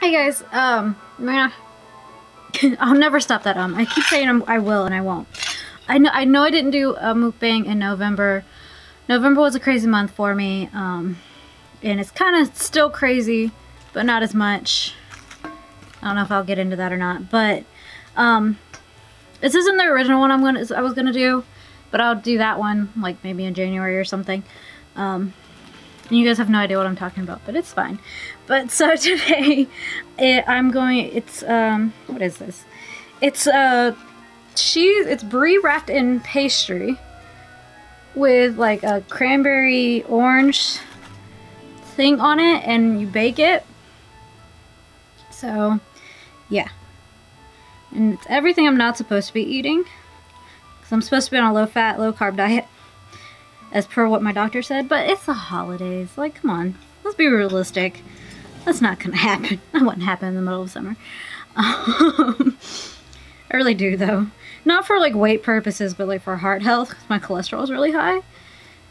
Hey guys, man, I'll never stop that I keep saying I will and I won't. I know I didn't do a mukbang in November. November was a crazy month for me, and it's kind of still crazy, but not as much. I don't know if I'll get into that or not, but this isn't the original one I was gonna do, but I'll do that one like maybe in January or something. And you guys have no idea what I'm talking about, but it's fine. But so today, it's what is this? It's cheese. It's Brie wrapped in pastry with like a cranberry orange thing on it, and you bake it. So yeah, and it's everything I'm not supposed to be eating, because I'm supposed to be on a low fat, low carb diet, as per what my doctor said. But it's the holidays, like, come on, let's be realistic. That's not gonna happen. That wouldn't happen in the middle of summer. I really do though. Not for like weight purposes, but like for heart health, because my cholesterol is really high.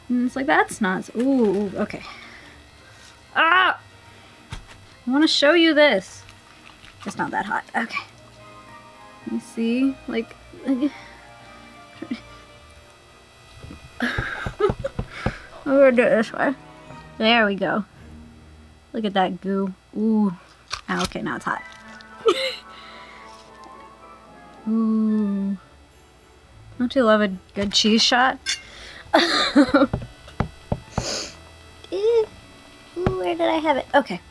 And it's like, that's not, ooh, okay. Ah! I want to show you this. It's not that hot, okay. Let me see, like, we're gonna do it this way. There we go. Look at that goo. Ooh. Oh, okay, now it's hot. Ooh. Don't you love a good cheese shot? Ooh, where did I have it? Okay.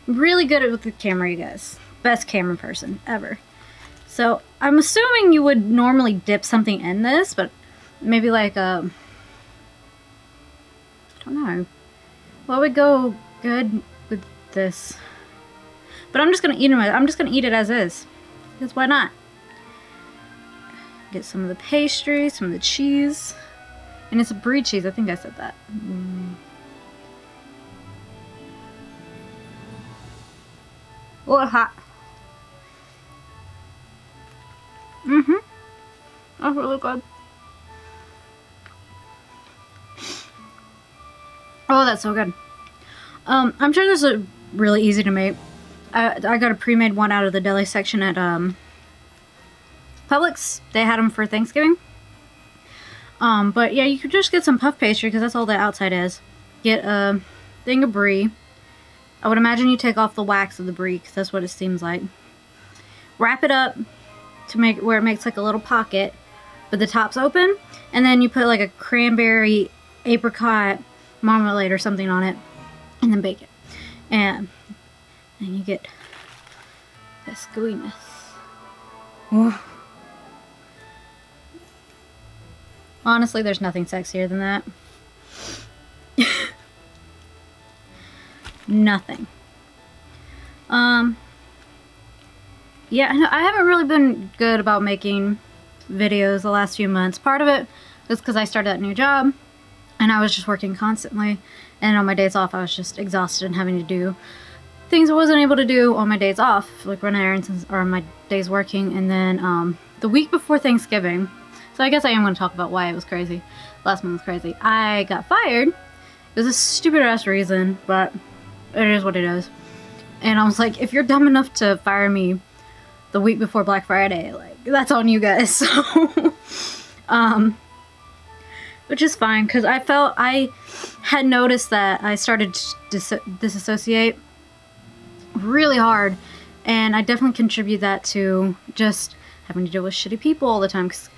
Really good with the camera, you guys. Best camera person ever. So, I'm assuming you would normally dip something in this, but maybe like a... I don't know. What would go good with this? But I'm just gonna eat it. I'm just gonna eat it as is, because why not? Get some of the pastry, some of the cheese, and it's a Brie cheese. I think I said that. Oh, hot. That's really good. Oh, that's so good. I'm sure this is really easy to make. I got a pre-made one out of the deli section at Publix. They had them for Thanksgiving. But yeah, you could just get some puff pastry, because that's all the outside is. Get a thing of Brie. I would imagine you take off the wax of the Brie, because that's what it seems like. Wrap it up to make where it makes like a little pocket, but the top's open, and then you put like a cranberry apricot marmalade or something on it, and then bake it. And then you get this gooiness. Ooh. Honestly, there's nothing sexier than that. Nothing. Yeah, I haven't really been good about making videos the last few months. Part of it is because I started that new job, and I was just working constantly, and on my days off I was just exhausted and having to do things I wasn't able to do on my days off, like run errands or on my days working. And then the week before Thanksgiving, so I guess I am going to talk about why it was crazy. Last month was crazy. I got fired. It was a stupid ass reason, but it is what it is. And I was like, if you're dumb enough to fire me the week before Black Friday, like, that's on you guys. So which is fine, because I had noticed that I started to disassociate really hard, and I definitely contribute that to just having to deal with shitty people all the time, because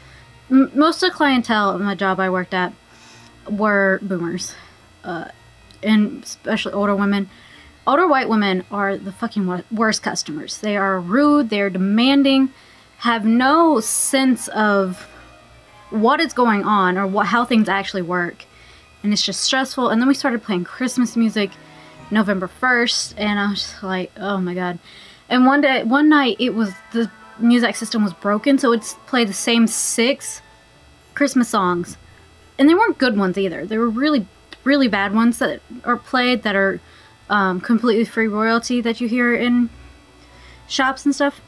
most of the clientele in my job I worked at were boomers, and especially older women. Older white women are the fucking worst customers. They are rude, they're demanding, have no sense of what is going on or how things actually work, and it's just stressful. And then we started playing Christmas music November 1st, and I was just like, oh my god. And one night the music system was broken, so it's played the same 6 Christmas songs, and they weren't good ones either. They were really, really bad ones that are played that are completely free royalty that you hear in shops and stuff.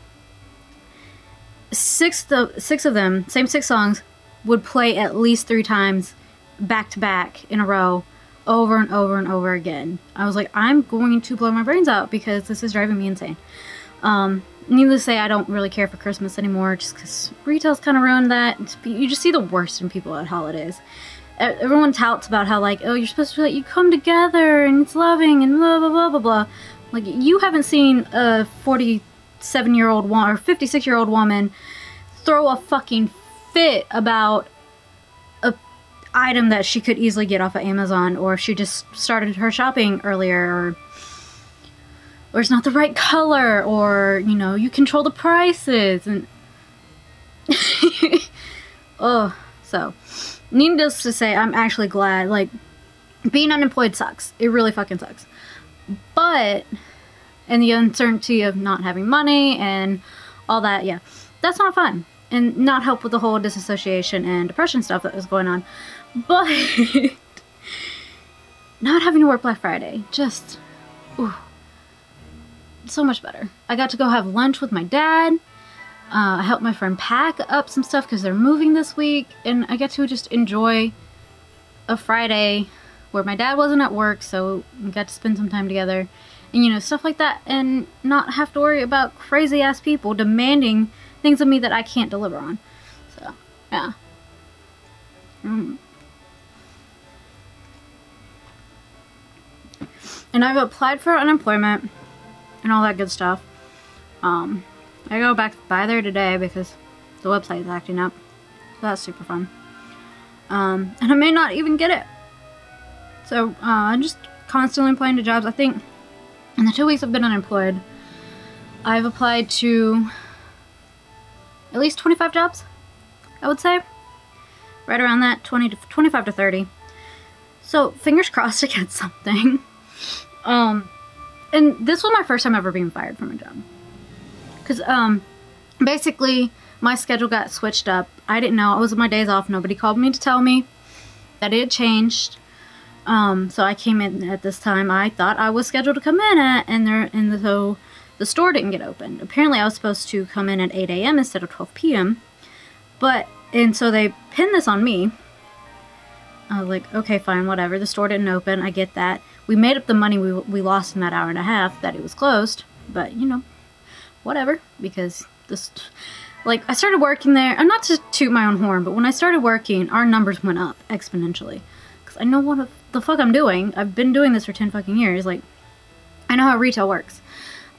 6 of them, same 6 songs, would play at least 3 times back to back in a row over and over and over again. I was like, I'm going to blow my brains out because this is driving me insane. Needless to say, I don't really care for Christmas anymore just because retail's kind of ruined that. You just see the worst in people at holidays. Everyone touts about how, like, oh, you're supposed to, like, you come together and it's loving and blah, blah, blah, blah, blah. Like, you haven't seen a 47-year-old woman or 56-year-old woman throw a fucking fit about a item that she could easily get off of Amazon, or if she just started her shopping earlier, or it's not the right color, or, you know, you control the prices, and oh, so needless to say, I'm actually glad. Like, being unemployed sucks. It really fucking sucks. But, and the uncertainty of not having money and all that, yeah, that's not fun. And not help with the whole disassociation and depression stuff that was going on. But, not having to work Black Friday, just, ooh, so much better. I got to go have lunch with my dad. I helped my friend pack up some stuff because they're moving this week. And I get to just enjoy a Friday where my dad wasn't at work, so we got to spend some time together. And, you know, stuff like that. And not have to worry about crazy-ass people demanding things of me that I can't deliver on. So, yeah. And I've applied for unemployment and all that good stuff. I go back by there today because the website is acting up. So that's super fun. And I may not even get it. So I'm just constantly applying to jobs. I think in the 2 weeks I've been unemployed, I've applied to at least 25 jobs, I would say. Right around that, 25 to 30. So fingers crossed to get something. And this was my first time ever being fired from a job. Because, basically, my schedule got switched up. I didn't know. It was my days off. Nobody called me to tell me that it had changed. So I came in at this time I thought I was scheduled to come in at, so the store didn't get opened. Apparently, I was supposed to come in at 8 a.m. instead of 12 p.m. And so they pinned this on me. I was like, okay, fine, whatever. The store didn't open. I get that. We made up the money we lost in that hour and a half that it was closed. But, you know, whatever. Because this, like, I started working there. I'm not to toot my own horn, but when I started working, our numbers went up exponentially. Because I know what the fuck I'm doing. I've been doing this for 10 fucking years. Like, I know how retail works.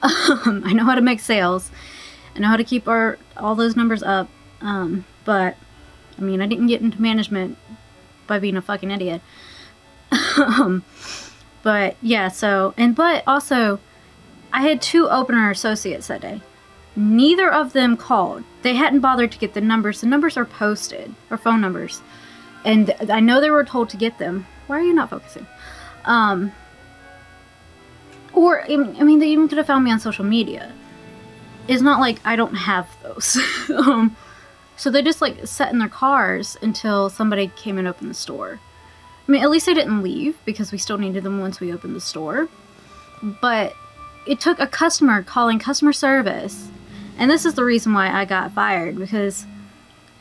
I know how to make sales. I know how to keep all those numbers up. But, I mean, I didn't get into management by being a fucking idiot. But, yeah, so, but also, I had 2 opener associates that day. Neither of them called. They hadn't bothered to get the numbers. The numbers are posted, or phone numbers. And I know they were told to get them. Why are you not focusing? Or, I mean, they even could have found me on social media. It's not like I don't have those. So they just, like, sat in their cars until somebody came and opened the store. I mean, at least they didn't leave, because we still needed them once we opened the store. But it took a customer calling customer service. And this is the reason why I got fired, because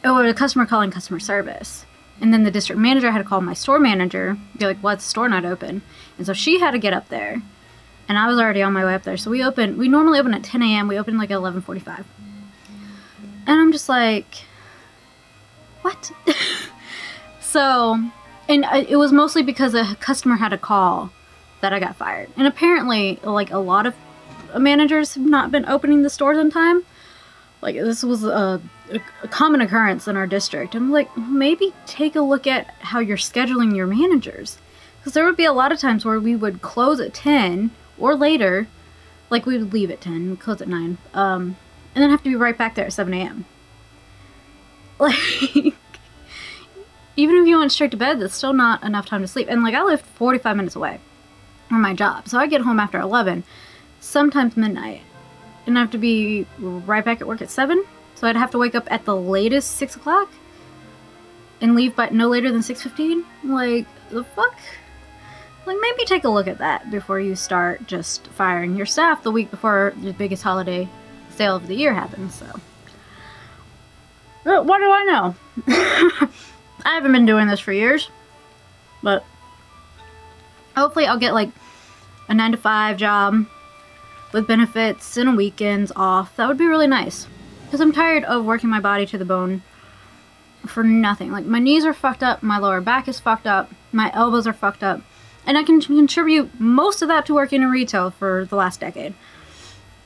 it was a customer calling customer service. And then the district manager had to call my store manager, be like, why's the store not open? And so she had to get up there. And I was already on my way up there. So we normally open at 10 a.m. We opened like at 11:45. And I'm just like, what? So, and it was mostly because a customer had a call that I got fired. And apparently, like, a lot of managers have not been opening the stores on time. Like, this was a common occurrence in our district. I'm like, maybe take a look at how you're scheduling your managers. Because there would be a lot of times where we would close at 10 or later. Like, we would leave at 10, we'd close at 9. And then have to be right back there at 7 a.m. Like, even if you went straight to bed, that's still not enough time to sleep. And, like, I live 45 minutes away from my job. So I get home after 11, sometimes midnight. And I have to be right back at work at 7. So I'd have to wake up at the latest 6 o'clock. And leave by no later than 6:15. Like, the fuck? Like, maybe take a look at that before you start just firing your staff the week before the biggest holiday sale of the year happens, so. What do I know? I haven't been doing this for years, but Hopefully I'll get like a 9-to-5 job with benefits and weekends off. That would be really nice. Because I'm tired of working my body to the bone for nothing. Like, my knees are fucked up, my lower back is fucked up, my elbows are fucked up. And I can contribute most of that to working in retail for the last decade.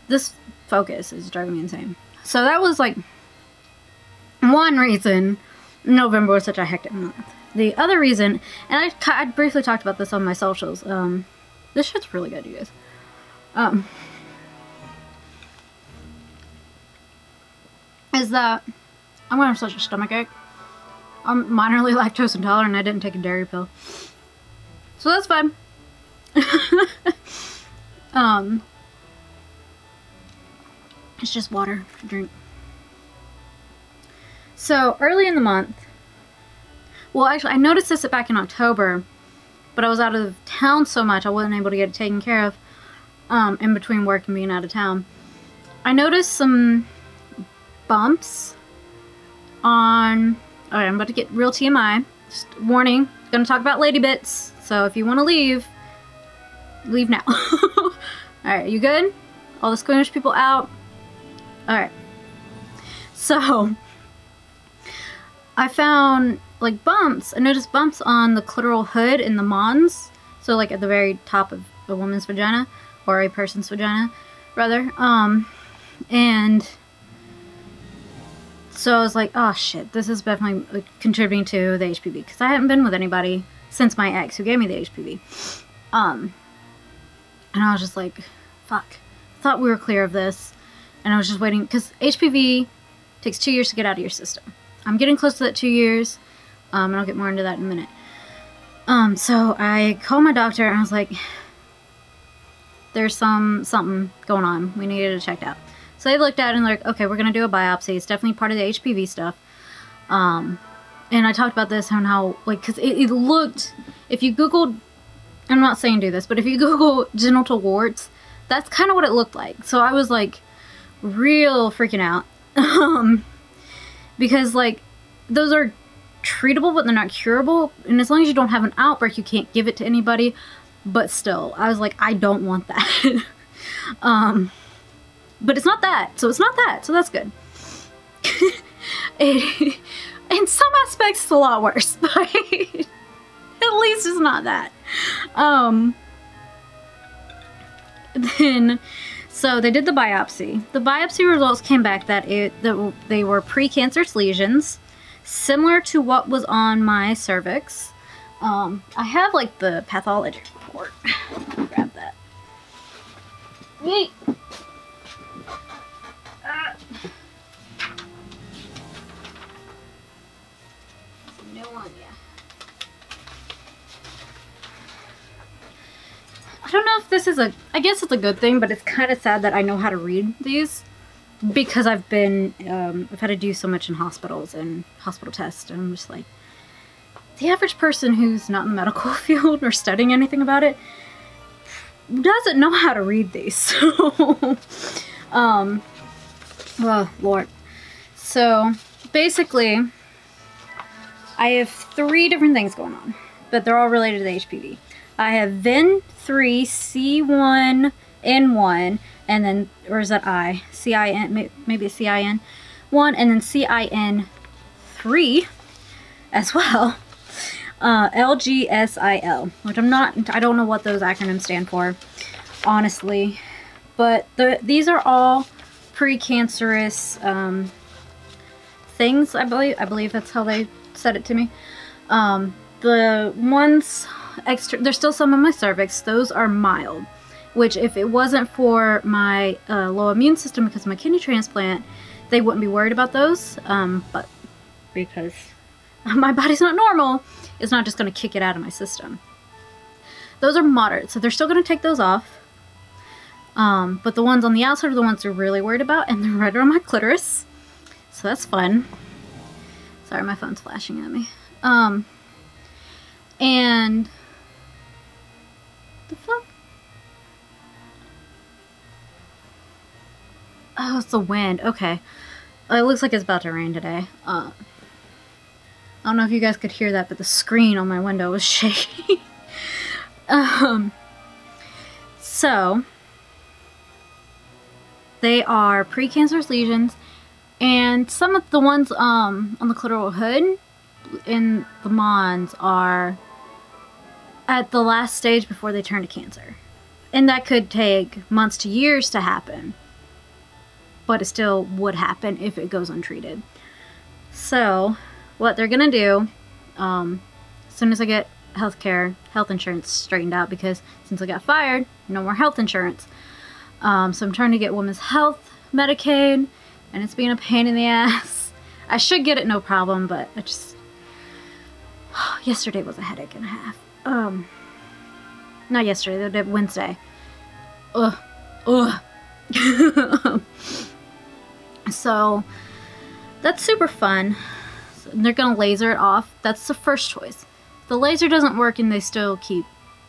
This focus is driving me insane. So that was like one reason November was such a hectic month. The other reason, and I briefly talked about this on my socials. This shit's really good, you guys. Is that I'm gonna have such a stomachache. I'm minorly lactose intolerant and I didn't take a dairy pill. So that's fine. It's just water to drink. So early in the month, well actually I noticed this back in October, but I was out of town so much I wasn't able to get it taken care of in between work and being out of town. I noticed some bumps on, alright, I'm about to get real TMI, just warning, gonna talk about lady bits, so if you want to leave now. Alright, you good? All the squeamish people out? Alright, so I found like bumps. I noticed bumps on the clitoral hood in the mons, so like at the very top of a woman's vagina, or a person's vagina rather, and so I was like, oh shit, this is definitely like, contributing to the HPV, because I hadn't been with anybody since my ex who gave me the HPV. And I was just like, fuck, I thought we were clear of this, and I was just waiting, because HPV takes 2 years to get out of your system. I'm getting close to that 2 years, and I'll get more into that in a minute. So I called my doctor, and I was like, there's something going on, we need it checked out. So they looked at it and they're like, okay, we're going to do a biopsy. It's definitely part of the HPV stuff. And I talked about this and how, like, because it looked, if you Googled, I'm not saying do this, but if you Google genital warts, that's kind of what it looked like. So I was, like, real freaking out. Because, like, those are treatable, but they're not curable. And as long as you don't have an outbreak, you can't give it to anybody. But still, I was like, I don't want that. But it's not that, so it's not that, so that's good. In some aspects, it's a lot worse, but at least it's not that. Then, so they did the biopsy. The biopsy results came back that they were precancerous lesions, similar to what was on my cervix. I have like the pathology report. Grab that. Wait. No one, yeah. I don't know if this is I guess it's a good thing, but it's kind of sad that I know how to read these because I've had to do so much in hospitals and hospital tests, and I'm just like, the average person who's not in the medical field or studying anything about it doesn't know how to read these. So, oh, Lord. So, basically, I have 3 different things going on, but they're all related to the HPV. I have VIN3, C1N1, and then, or is that I? CIN, maybe it's CIN1, and then CIN3 as well. LGSIL, which I don't know what those acronyms stand for, honestly. But these are all precancerous things, I believe that's how they said it to me. The ones extra, there's still some on my cervix. Those are mild, which if it wasn't for my low immune system because of my kidney transplant, they wouldn't be worried about those. But because my body's not normal, it's not just going to kick it out of my system. Those are moderate, so they're still going to take those off. But the ones on the outside are the ones they're really worried about, and they're right around my clitoris. So that's fun. Sorry, my phone's flashing at me. And the fuck? Oh, it's the wind. Okay. It looks like it's about to rain today. I don't know if you guys could hear that, but the screen on my window was shaking. So they are precancerous lesions, and some of the ones on the clitoral hood in the mons are at the last stage before they turn to cancer. And that could take months to years to happen, but it still would happen if it goes untreated. So what they're gonna do, as soon as I get health insurance straightened out, because since I got fired, no more health insurance. So I'm trying to get women's health Medicaid, and it's being a pain in the ass. I should get it no problem, but I just... yesterday was a headache and a half. Not yesterday, Wednesday. Ugh. So, that's super fun. So they're gonna laser it off. That's the first choice. If the laser doesn't work and they still keep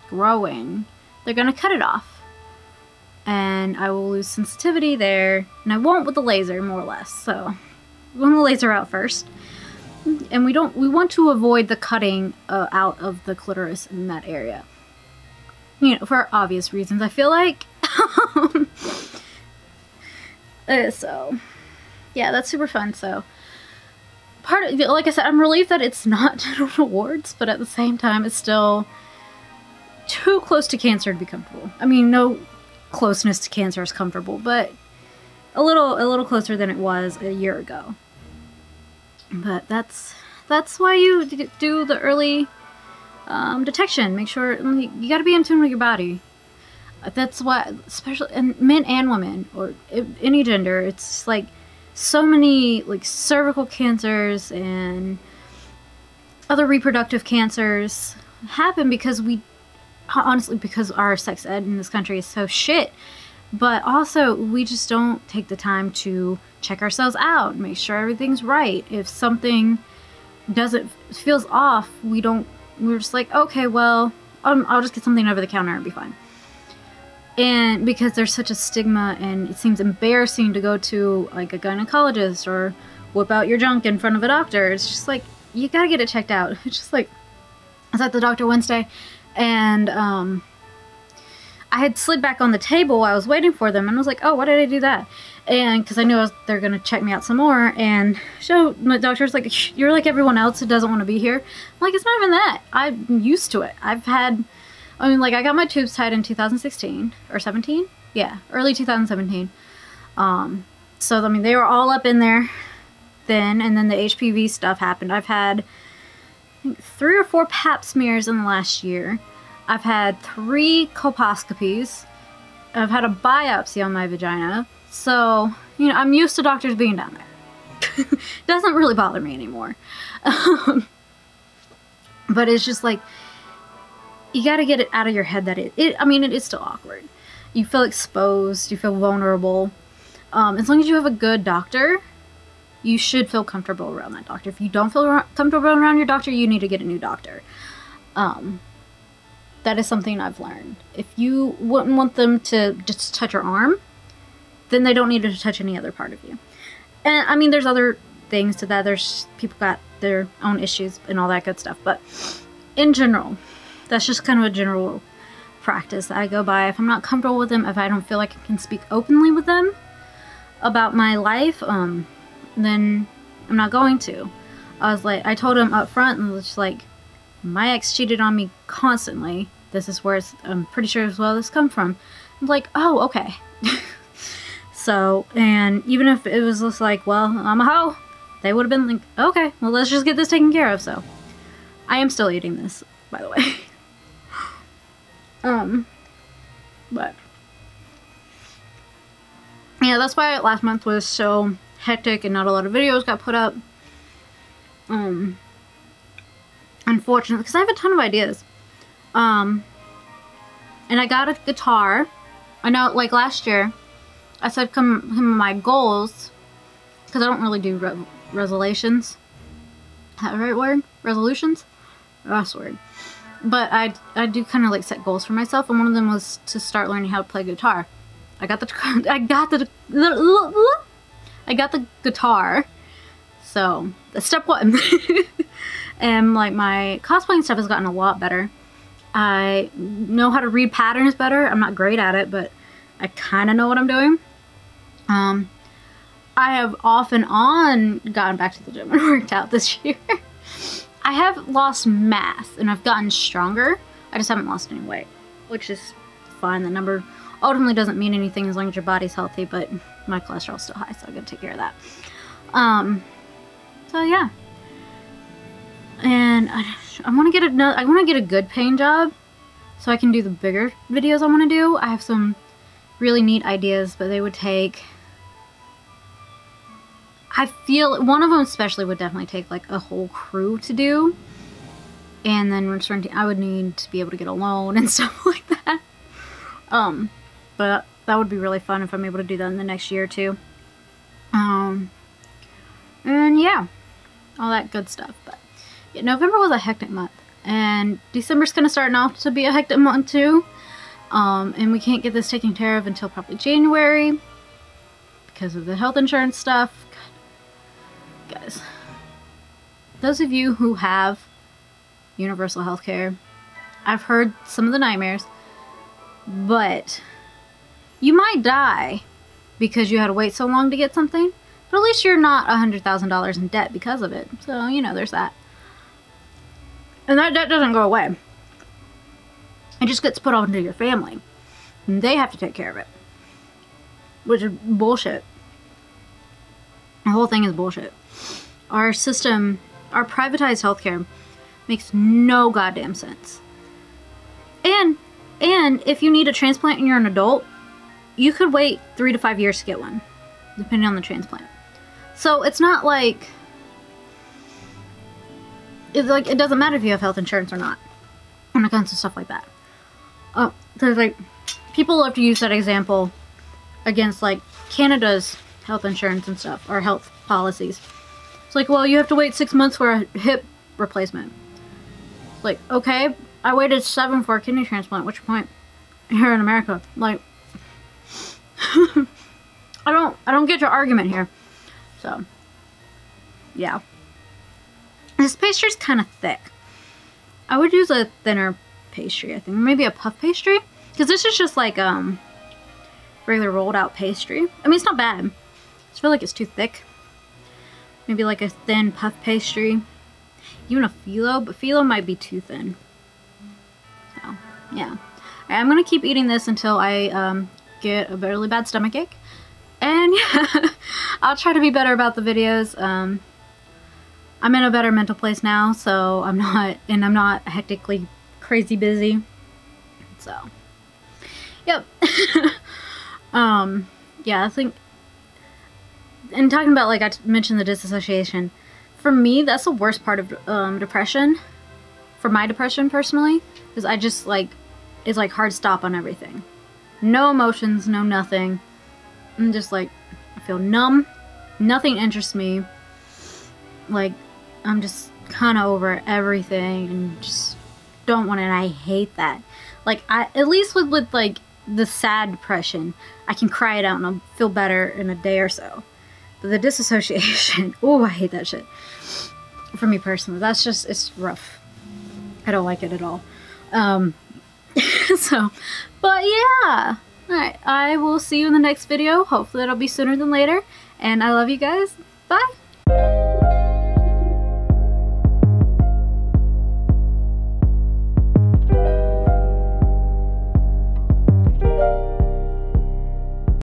growing, they're gonna cut it off. And I will lose sensitivity there. And I won't with the laser, more or less. So, we want the laser out first. And we want to avoid the cutting out of the clitoris in that area. You know, for obvious reasons, I feel like. So, yeah, that's super fun. So, like I said, I'm relieved that it's not genital warts, but at the same time, it's still too close to cancer to be comfortable. I mean, no closeness to cancer is comfortable, but a little closer than it was a year ago. But that's why you do the early detection. Make sure you got to be in tune with your body. That's why, especially and men and women or any gender, it's like so many like cervical cancers and other reproductive cancers happen because because our sex ed in this country is so shit. But also, we just don't take the time to check ourselves out, make sure everything's right. If something feels off, we're just like, okay, well, I'll just get something over the counter and be fine. And because there's such a stigma and it seems embarrassing to go to like a gynecologist or whip out your junk in front of a doctor, it's just like, you gotta get it checked out. It's just like, I was at the doctor Wednesday and I had slid back on the table while I was waiting for them, and I was like, oh, why did I do that? And because I knew they're going to check me out some more, and so my doctor's like, you're like everyone else who doesn't want to be here. I'm like, it's not even that. I'm used to it. I got my tubes tied in 2016, or 17? Yeah, early 2017. So, I mean, they were all up in there then, and then the HPV stuff happened. I've had, I think, 3 or 4 pap smears in the last year. I've had 3 colposcopies. I've had a biopsy on my vagina. So, you know, I'm used to doctors being down there. It doesn't really bother me anymore. But it's just like, you gotta get it out of your head that it is still awkward. You feel exposed, you feel vulnerable. As long as you have a good doctor, you should feel comfortable around that doctor. If you don't feel comfortable around your doctor, you need to get a new doctor. That is something I've learned. If you wouldn't want them to just touch your arm, then they don't need to touch any other part of you. And I mean, there's other things to that. There's people got their own issues and all that good stuff. But in general, that's just kind of a general practice that I go by. If I'm not comfortable with them, if I don't feel like I can speak openly with them about my life, then I'm not going to. I told him up front, and was just like, my ex cheated on me constantly. This is where I'm pretty sure as well this come from. I'm like, oh, okay. So, and even if it was just like, well, I'm a hoe, they would have been like, okay, well, let's just get this taken care of. So, I am still eating this, by the way. But yeah, that's why last month was so hectic and not a lot of videos got put up. Unfortunately, because I have a ton of ideas. And I got a guitar. I know, like last year, I said my goals, because I don't really do resolutions. Is that the right word? Resolutions? That's the word. But I do kind of like set goals for myself, and one of them was to start learning how to play guitar. I got the guitar. So that's step 1. And like my cosplaying stuff has gotten a lot better. I know how to read patterns better. I'm not great at it, but I kind of know what I'm doing. I have off and on gotten back to the gym and worked out this year. I have lost mass and I've gotten stronger. I just haven't lost any weight, which is fine. The number ultimately doesn't mean anything as long as your body's healthy, but my cholesterol's still high, so I gotta take care of that. So yeah. And I want to get a good paying job so I can do the bigger videos I want to do. I have some really neat ideas, but they would take, I feel one of them especially would definitely take like a whole crew to do. And then I would need to be able to get a loan and stuff like that. But that would be really fun if I'm able to do that in the next year or two. And yeah, all that good stuff. But yeah, November was a hectic month, and December's kind of starting off to be a hectic month too. And we can't get this taken care of until probably January because of the health insurance stuff. God. Guys, those of you who have universal health care, I've heard some of the nightmares, but you might die because you had to wait so long to get something, but at least you're not $100,000 in debt because of it. So, you know, there's that. And that debt doesn't go away. It just gets put onto your family. And they have to take care of it. Which is bullshit. The whole thing is bullshit. Our system, our privatized healthcare makes no goddamn sense. And if you need a transplant and you're an adult, you could wait 3 to 5 years to get one, depending on the transplant. So it's not like, it doesn't matter if you have health insurance or not when it comes to stuff like that. There's like, people love to use that example against like Canada's health insurance and stuff, or health policies. It's like, well, you have to wait 6 months for a hip replacement. Like, okay, I waited 7 for a kidney transplant. What's your point? Here in America, like, I don't get your argument here. So, yeah. This pastry's kind of thick. I would use a thinner pastry, I think. Maybe a puff pastry. Because this is just like regular rolled out pastry. I mean, it's not bad. I just feel like it's too thick. Maybe like a thin puff pastry. Even a phyllo, but phyllo might be too thin. So, yeah. Alright, I'm going to keep eating this until I get a really bad stomachache. And yeah, I'll try to be better about the videos. I'm in a better mental place now, so I'm not hectically crazy busy. So, yep. Yeah, I think, and talking about, like I mentioned, the disassociation, for me, that's the worst part of depression, for my depression personally, because I just like, it's like hard stop on everything. No emotions, no nothing. I'm just like, I feel numb. Nothing interests me. Like, I'm just kind of over everything and just don't want it. And I hate that. Like, at least with like the sad depression, I can cry it out and I'll feel better in a day or so. But the disassociation, oh, I hate that shit. For me personally, that's just, it's rough. I don't like it at all. So, but yeah. Alright, I will see you in the next video. Hopefully it'll be sooner than later. And I love you guys. Bye!